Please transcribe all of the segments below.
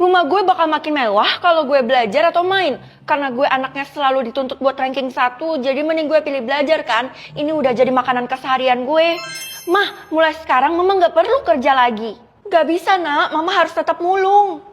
Rumah gue bakal makin mewah kalau gue belajar atau main. Karena gue anaknya selalu dituntut buat ranking 1, jadi mending gue pilih belajar kan. Ini udah jadi makanan keseharian gue. Mah, mulai sekarang mama gak perlu kerja lagi. Gak bisa nak, mama harus tetap mulung.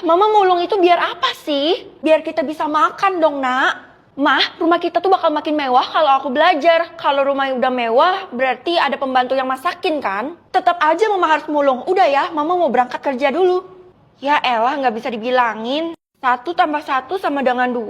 Mama mulung itu biar apa sih? Biar kita bisa makan dong nak. Mah, rumah kita tuh bakal makin mewah kalau aku belajar. Kalau rumahnya udah mewah, berarti ada pembantu yang masakin kan? Tetap aja mama harus mulung. Udah ya, mama mau berangkat kerja dulu. Ya elah, gak bisa dibilangin. 1 tambah 1 sama dengan 2.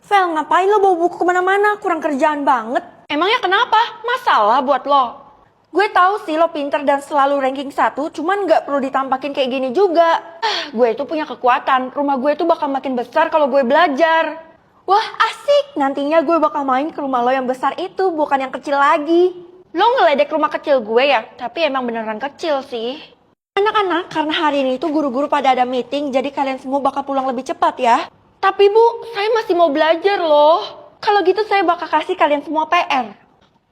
Vel, ngapain lo bawa buku kemana-mana? Kurang kerjaan banget. Emangnya kenapa? Masalah buat lo? Gue tahu sih lo pinter dan selalu ranking 1, cuman gak perlu ditampakin kayak gini juga. Gue itu punya kekuatan. Rumah gue itu bakal makin besar kalau gue belajar. Wah, asik. Nantinya gue bakal main ke rumah lo yang besar itu, bukan yang kecil lagi. Lo ngeledek rumah kecil gue ya? Tapi emang beneran kecil sih. Anak-anak, karena hari ini tuh guru-guru pada ada meeting, jadi kalian semua bakal pulang lebih cepat ya. Tapi bu, saya masih mau belajar loh. Kalau gitu saya bakal kasih kalian semua PR.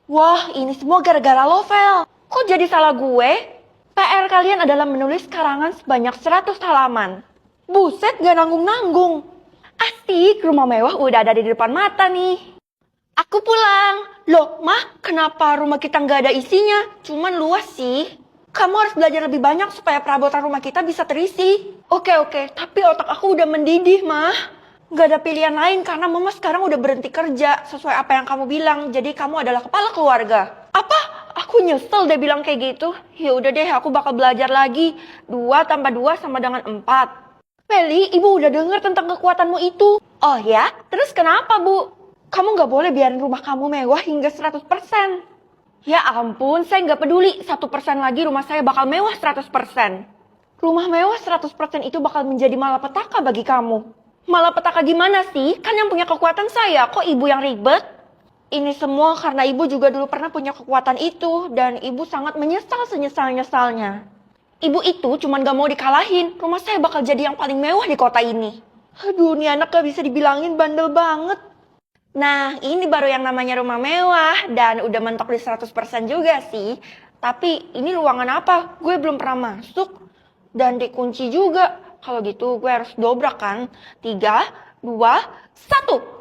Wah, ini semua gara-gara lo, Vel. Kok jadi salah gue? PR kalian adalah menulis karangan sebanyak 100 halaman. Buset, gak nanggung-nanggung. Asik, rumah mewah udah ada di depan mata nih. Aku pulang. Loh, Mah, kenapa rumah kita gak ada isinya? Cuman luas sih. Kamu harus belajar lebih banyak supaya perabotan rumah kita bisa terisi. Oke, tapi otak aku udah mendidih, Mah. Gak ada pilihan lain karena Mama sekarang udah berhenti kerja sesuai apa yang kamu bilang. Jadi kamu adalah kepala keluarga. Apa? Aku nyesel deh bilang kayak gitu. Ya udah deh, aku bakal belajar lagi. 2 tambah 2 sama dengan 4. Feli, ibu udah dengar tentang kekuatanmu itu. Oh ya? Terus kenapa, Bu? Kamu gak boleh biarin rumah kamu mewah hingga 100%. Ya ampun, saya nggak peduli. 1% lagi rumah saya bakal mewah 100%. Rumah mewah 100% itu bakal menjadi malapetaka bagi kamu. Malapetaka gimana sih? Kan yang punya kekuatan saya, kok ibu yang ribet? Ini semua karena ibu juga dulu pernah punya kekuatan itu. Dan ibu sangat menyesal senyesal-nyesalnya. Ibu itu cuma gak mau dikalahin. Rumah saya bakal jadi yang paling mewah di kota ini. Aduh, ini anak gak bisa dibilangin bandel banget. Nah, ini baru yang namanya rumah mewah dan udah mentok di 100% juga sih. Tapi ini ruangan apa? Gue belum pernah masuk dan dikunci juga. Kalau gitu gue harus dobrak kan. 3, 2, 1.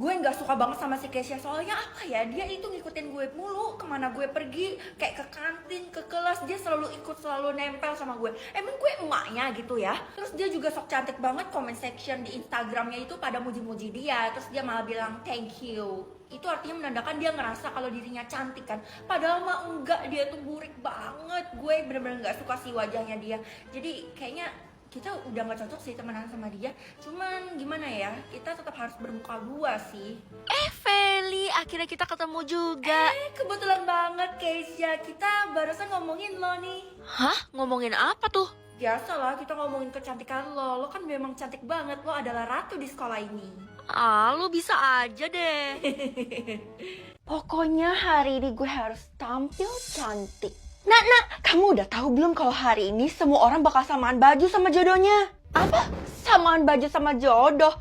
Gue gak suka banget sama si Keisha, soalnya apa ya, dia itu ngikutin gue mulu kemana gue pergi, kayak ke kantin, ke kelas, dia selalu ikut, selalu nempel sama gue. Emang gue emaknya gitu ya. Terus dia juga sok cantik banget, comment section di Instagramnya itu pada muji-muji dia. Terus dia malah bilang thank you. Itu artinya menandakan dia ngerasa kalau dirinya cantik kan. Padahal mah enggak, dia tuh burik banget. Gue bener-bener gak suka sih wajahnya dia. Jadi kayaknya kita udah gak cocok sih temenan sama dia. Cuman gimana ya, kita tetap harus bermuka dua sih. Feli, akhirnya kita ketemu juga. Kebetulan banget Keisha, kita barusan ngomongin lo nih. Hah? Ngomongin apa tuh? Biasalah kita ngomongin kecantikan lo kan memang cantik banget, lo adalah ratu di sekolah ini. Ah, lu bisa aja deh. Pokoknya hari ini gue harus tampil cantik. Nak, kamu udah tahu belum kalau hari ini semua orang bakal samaan baju sama jodohnya? Apa? Samaan baju sama jodoh?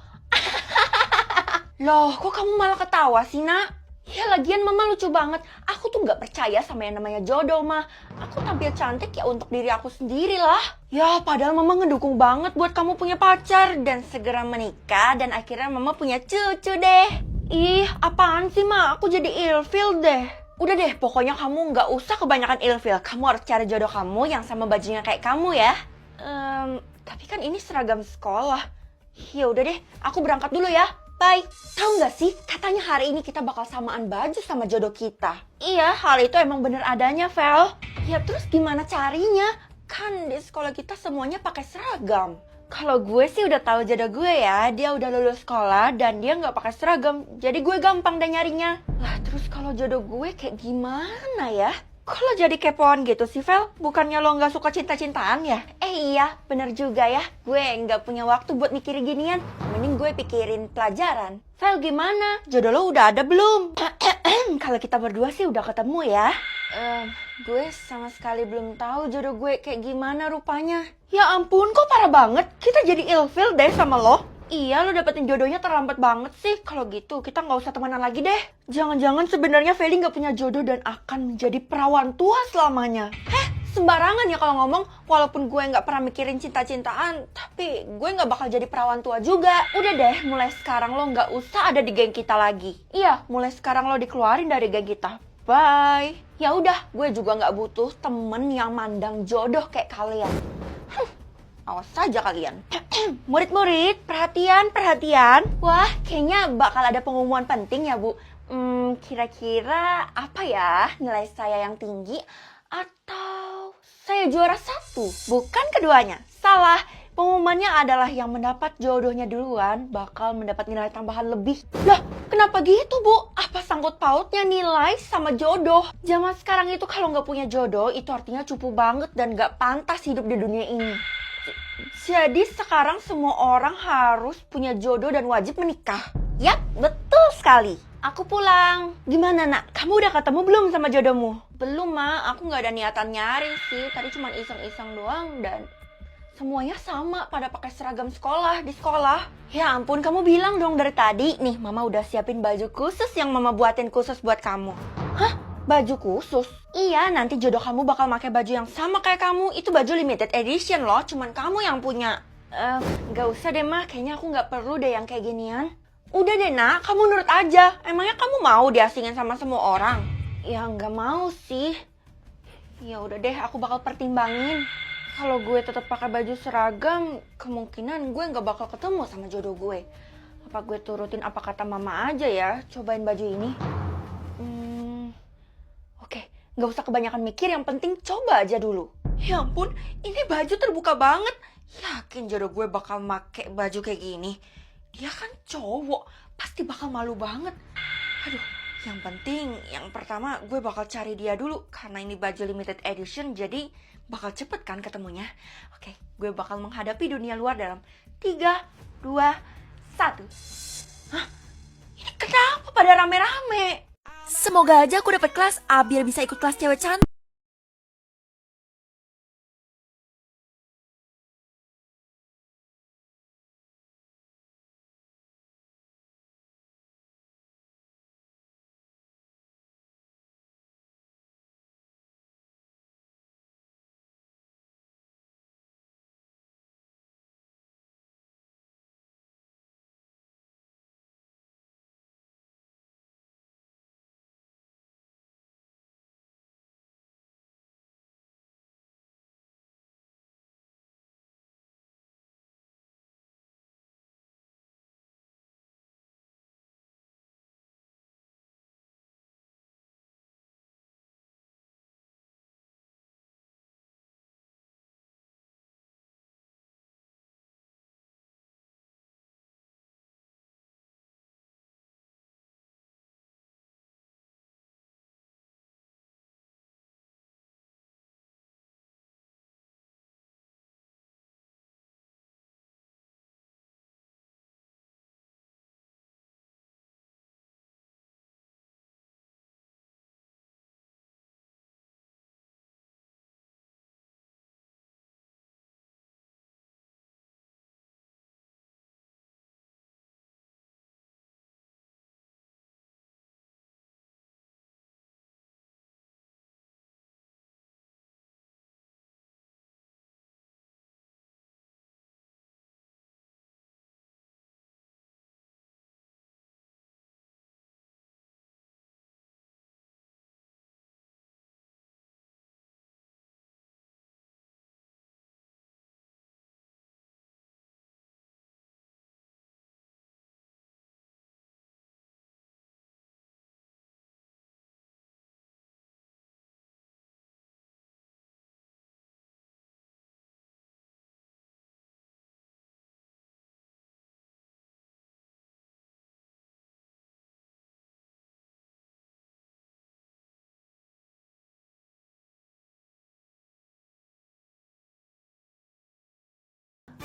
Loh, kok kamu malah ketawa sih, Nak? Ya lagian mama lucu banget. Aku tuh gak percaya sama yang namanya jodoh, mah. Aku tampil cantik ya untuk diri aku sendiri lah. Ya, padahal mama ngedukung banget buat kamu punya pacar dan segera menikah dan akhirnya mama punya cucu deh. Ih, apaan sih, Ma? Aku jadi ilfil deh. Udah deh, pokoknya kamu gak usah kebanyakan ilfil. Kamu harus cari jodoh kamu yang sama bajunya kayak kamu ya. Tapi kan ini seragam sekolah. Ya udah deh, aku berangkat dulu ya. Bye. Tahu gak sih, katanya hari ini kita bakal samaan baju sama jodoh kita. Iya, hal itu emang bener adanya, Vel. Ya terus gimana carinya? Kan di sekolah kita semuanya pakai seragam. Kalau gue sih udah tahu jodoh gue ya, dia udah lulus sekolah dan dia nggak pakai seragam, jadi gue gampang deh nyarinya. Lah terus kalau jodoh gue kayak gimana ya? Kok lo jadi kepoan gitu sih, Vel? Bukannya lo nggak suka cinta-cintaan ya? Iya, bener juga ya. Gue nggak punya waktu buat mikirin ginian. Mending gue pikirin pelajaran. Vel, gimana? Jodoh lo udah ada belum? Kalau kita berdua sih udah ketemu ya. Gue sama sekali belum tahu jodoh gue kayak gimana rupanya. Ya ampun, kok parah banget? Kita jadi ilfil deh sama lo. Iya, lo dapetin jodohnya terlambat banget sih. Kalau gitu, kita nggak usah temenan lagi deh. Jangan-jangan sebenarnya Feli nggak punya jodoh dan akan menjadi perawan tua selamanya. sembarangan ya kalau ngomong. Walaupun gue nggak pernah mikirin cinta-cintaan, tapi gue nggak bakal jadi perawan tua juga. Udah deh, mulai sekarang lo nggak usah ada di geng kita lagi. Iya, mulai sekarang lo dikeluarin dari geng kita. Bye. Ya udah, gue juga nggak butuh temen yang mandang jodoh kayak kalian. Awas saja kalian. Murid-murid, perhatian. Wah, kayaknya bakal ada pengumuman penting ya, Bu. Kira-kira apa ya nilai saya yang tinggi atau saya juara 1? Bukan keduanya. Salah. Pengumumannya adalah yang mendapat jodohnya duluan bakal mendapat nilai tambahan lebih. Lah, kenapa gitu, Bu? Apa sangkut pautnya nilai sama jodoh? Zaman sekarang itu kalau nggak punya jodoh, itu artinya cupu banget dan nggak pantas hidup di dunia ini. Jadi sekarang semua orang harus punya jodoh dan wajib menikah. Yap, betul sekali. Aku pulang. Gimana, Nak? Kamu udah ketemu belum sama jodohmu? Belum, Ma. Aku nggak ada niatan nyari sih. Tadi cuma iseng-iseng doang dan semuanya sama, pada pakai seragam sekolah di sekolah. Ya ampun, kamu bilang dong dari tadi. Nih, Mama udah siapin baju khusus yang Mama buatin khusus buat kamu. Hah? Baju khusus? Iya, nanti jodoh kamu bakal pakai baju yang sama kayak kamu. Itu baju limited edition loh, cuman kamu yang punya. Gak usah deh, Ma. Kayaknya aku gak perlu deh yang kayak ginian. Udah deh, Nak. Kamu nurut aja. Emangnya kamu mau diasingin sama semua orang? Ya gak mau sih. Ya udah deh, aku bakal pertimbangin. Kalau gue tetap pakai baju seragam, kemungkinan gue nggak bakal ketemu sama jodoh gue. Apa gue turutin apa kata Mama aja ya, cobain baju ini. Oke, nggak usah kebanyakan mikir, yang penting coba aja dulu. Ya ampun, ini baju terbuka banget. Yakin jodoh gue bakal make baju kayak gini? Dia kan cowok, pasti bakal malu banget. Aduh, yang penting, yang pertama gue bakal cari dia dulu. Karena ini baju limited edition, jadi bakal cepet kan ketemunya. Oke, gue bakal menghadapi dunia luar dalam 3, 2, 1. Hah? Ini kenapa pada rame-rame? Semoga aja aku dapat kelas A biar bisa ikut kelas cewek cantik.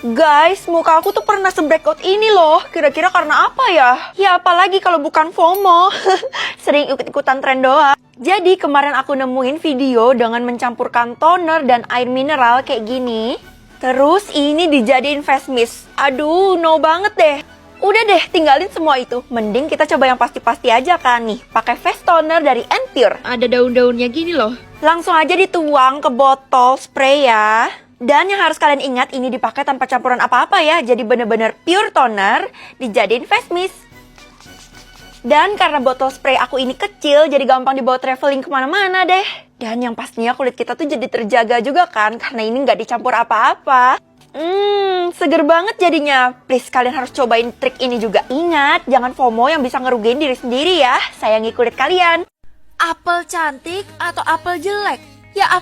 Guys, muka aku tuh pernah se-breakout ini loh. Kira-kira karena apa ya? Ya apalagi kalau bukan FOMO. Sering ikut-ikutan tren doang. Jadi kemarin aku nemuin video dengan mencampurkan toner dan air mineral kayak gini. Terus ini dijadiin face mist. Aduh, no banget deh. Udah deh, tinggalin semua itu. Mending kita coba yang pasti-pasti aja kan nih. Pakai face toner dari Pure. Ada daun-daunnya gini loh. Langsung aja dituang ke botol spray ya. Dan yang harus kalian ingat, ini dipakai tanpa campuran apa-apa ya. Jadi bener-bener pure toner, dijadiin face mist. Dan karena botol spray aku ini kecil, jadi gampang dibawa traveling kemana-mana deh. Dan yang pastinya kulit kita tuh jadi terjaga juga kan, karena ini nggak dicampur apa-apa. Seger banget jadinya. Please, kalian harus cobain trik ini juga. Ingat, jangan FOMO yang bisa ngerugiin diri sendiri ya. Sayangi kulit kalian. Apel cantik atau apel jelek? Ya